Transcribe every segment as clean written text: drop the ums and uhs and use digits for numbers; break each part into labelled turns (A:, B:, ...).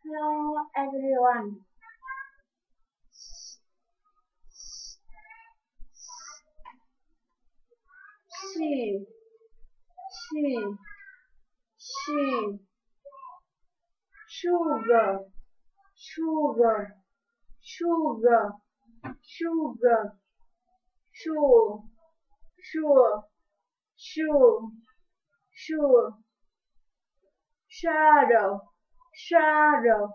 A: Hello everyone. She, she, she, sugar, sugar, sugar, sugar, sure, sure, sure, sure, shadow, shadow,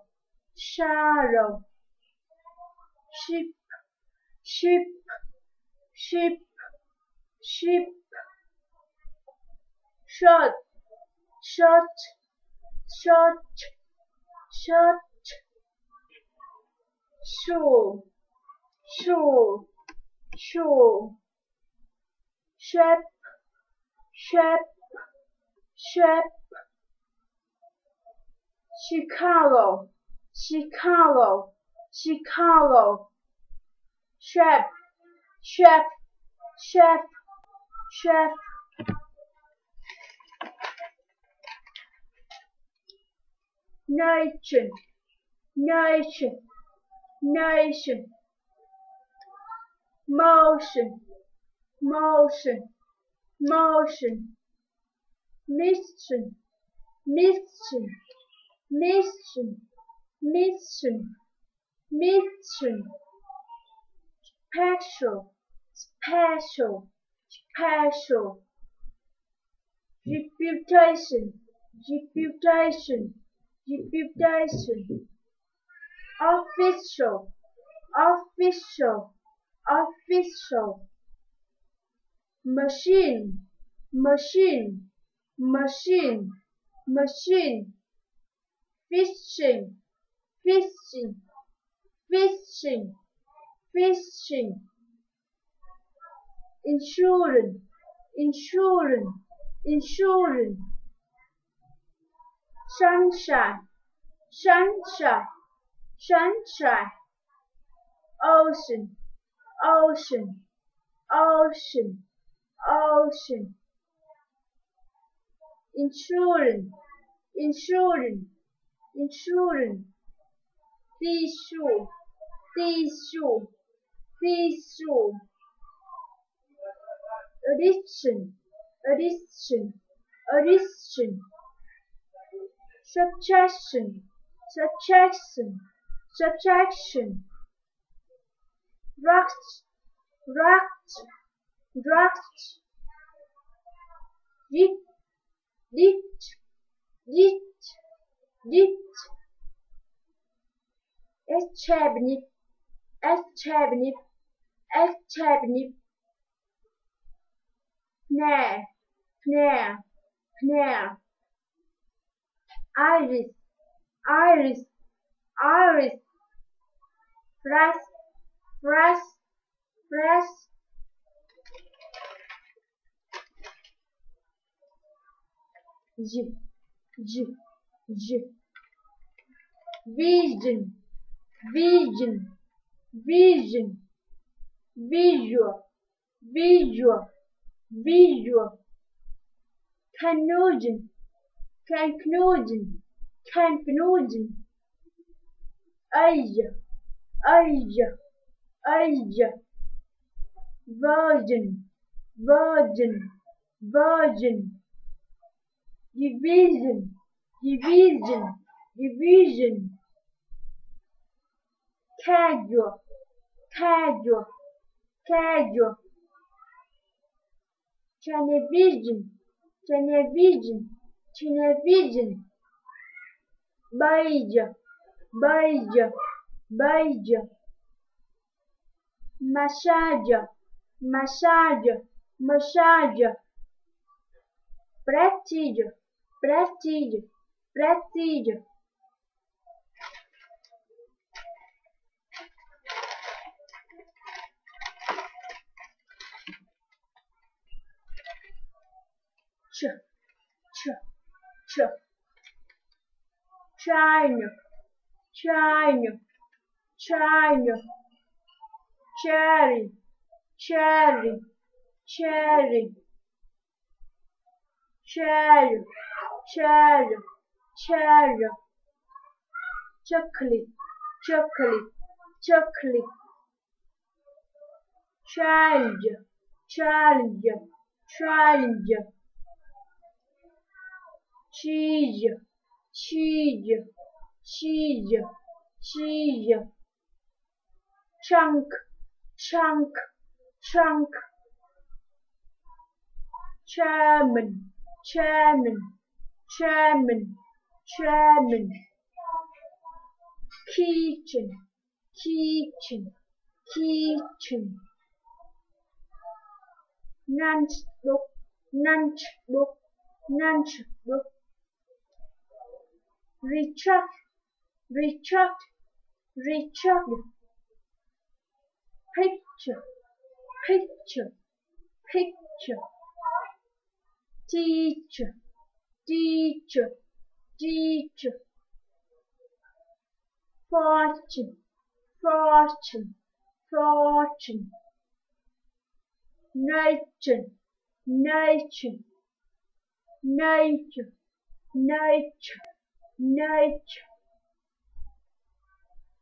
A: shadow, sheep, sheep, sheep, sheep, short, short, short, short, shoe, shoe, shoe, shape, shape, shape, Chicago, Chicago, Chicago, shape, shape, shape, shape, nation, nation, nation, motion, motion, motion, mission, mission, mission, mission, mission, special, special, special, reputation, reputation, reputation, official, official, official, machine, machine, machine, machine, fishing, fishing, fishing, fishing, insurance, insurance, insurance, sunshine, sunshine, sunshine, ocean, ocean, ocean, ocean, insurance, insurance, insurance, tissue, tissue, tissue, addiction, addiction, addiction, subtraction, subtraction, subtraction, rocks, rocks, rocks, dit, dit, dit, dit, eschebnip, eschebnip, eschebnip, snare, snare, snare, iris, iris, iris, press, press, press, j, j, j, vision, vision, vision, visual, visual, visual, conclusion, conclusion, conclusion, Asia, Asia, Asia, virgin, virgin, virgin, division, division, division, casual, casual, casual, television, television, television, beige, beige, beige, massage, massage, massage, prestige, prestige, prestige, ch, ch, ch, China, China, China, cherry, cherry, cherry, cherry, cherry, cherry, chocolate, chocolate, chocolate. Child, child, child. Cheese, cheese, cheese, cheese. Chunk, chunk, chunk. Chairman, chairman, chairman, chairman. Kitchen, kitchen, kitchen. Lunchbook, lunchbook, lunchbook. Retract, retract, retract. Picture, picture, picture. Teacher, teacher, teacher. Fortune, fortune, fortune. Nature, nature, nature, nature, nature.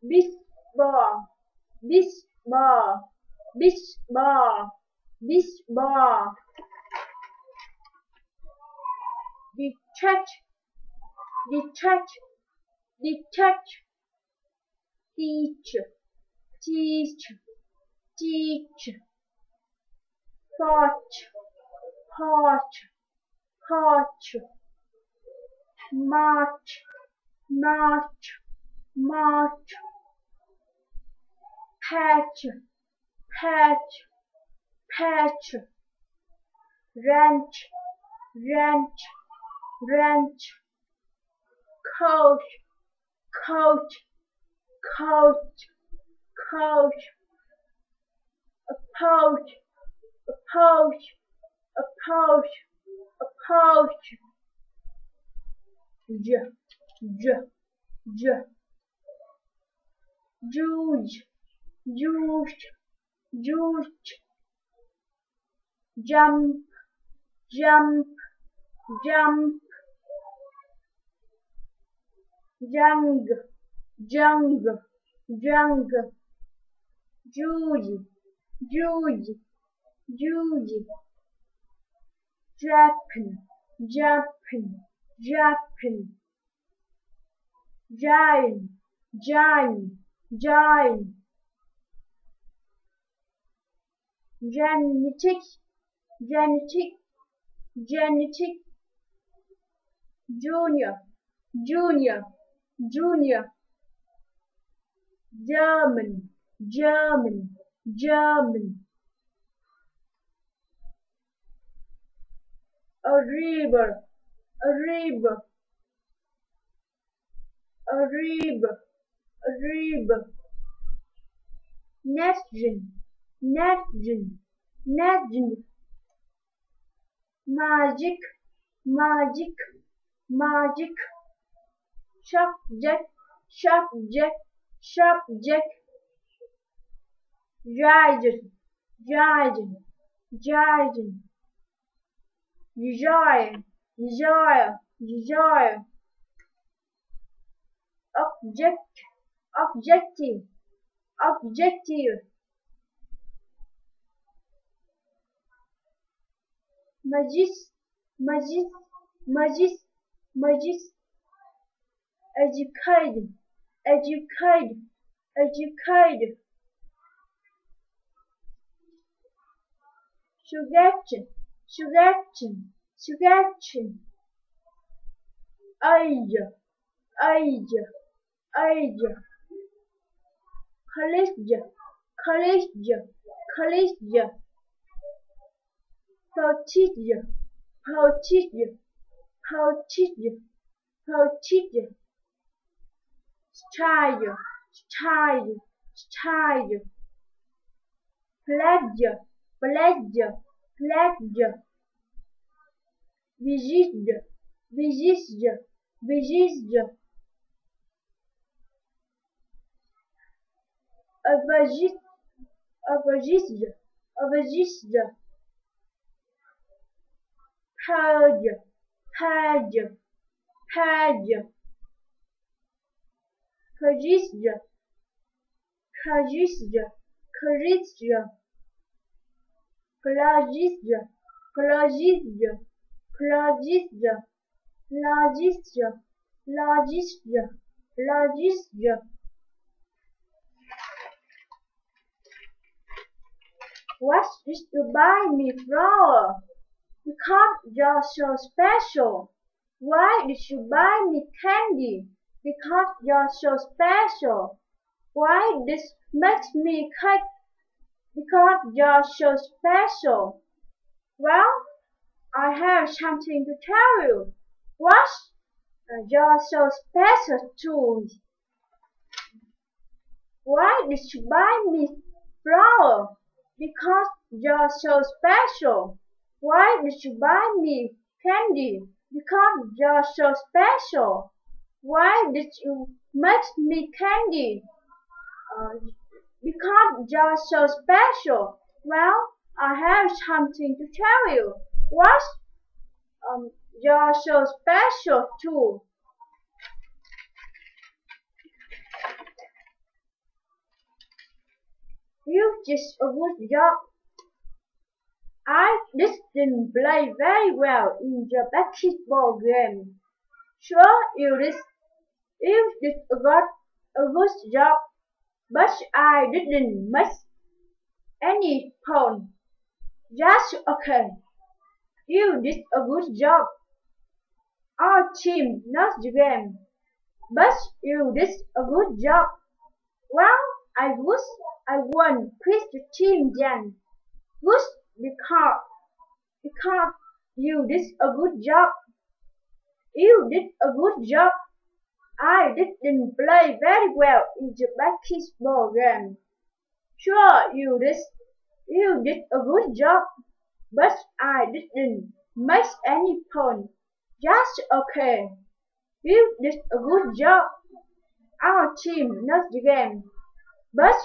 A: Bisbal, bisbal, bisbal, bisbal. Detach, detach, detach. Teacher, teacher, teacher. Porch, porch, porch. March, march, march. Patch, patch, patch. Ranch, ranch, ranch. Coach, coach, coach, coach. Approach, approach, approach, approach. J, j, j. Juice, juice, juice. Jump, jump, jump. Jung, jung, jung. Judy, Judy, Judy. Japan, Japan, Japan. Giant, giant, giant. Genetic, genetic, genetic. Junior, junior, junior. German, German, German. A river, a river, a river, a river. Nitrogen, nitrogen, nitrogen. Magic, magic, magic. Subject, subject, subject. Giant, giant, giant. Desire, desire, desire. Object, objective, objective. Magis, magis, magis, magis. Educated, educated, educated. Suggestion, suggestion, suggestion. Age, age, age. College, college, college. Tortilla, tortilla, tortilla, tortilla. Style, style, style. Pleasure, pleasure, pleasure. Visite, visite, visite. Aubergine, aubergine, aubergine. Page, page, page. courage, courage, courage, courage, courage, courage, courage, courage, courage. What did you buy me flower? Because you're so special. Why did you buy me candy? Because you're so special. Why this makes me cake? Because you're so special. Well, I have something to tell you. What? You're so special too. Why did you buy me flower? Because you're so special. Why did you buy me candy? Because you're so special. Why did you make me candy? Because you're so special. Well, I have something to tell you. What? You're so special too. You did a good job. I didn't play very well in the basketball game. Sure, you did a good job, but I didn't make any points. Just okay. You did a good job. Our team lost the game, but you did a good job. Well, I won with the team then. Good because you did a good job. You did a good job. I didn't play very well in the basketball game. Sure, you did a good job, but I didn't make any points. Just okay. You did a good job. Our team lost the game, but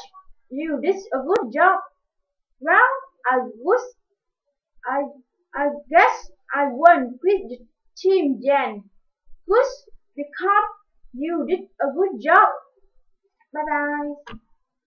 A: you did a good job. Well, I guess I won with the team then. Good because you did a good job. Bye bye.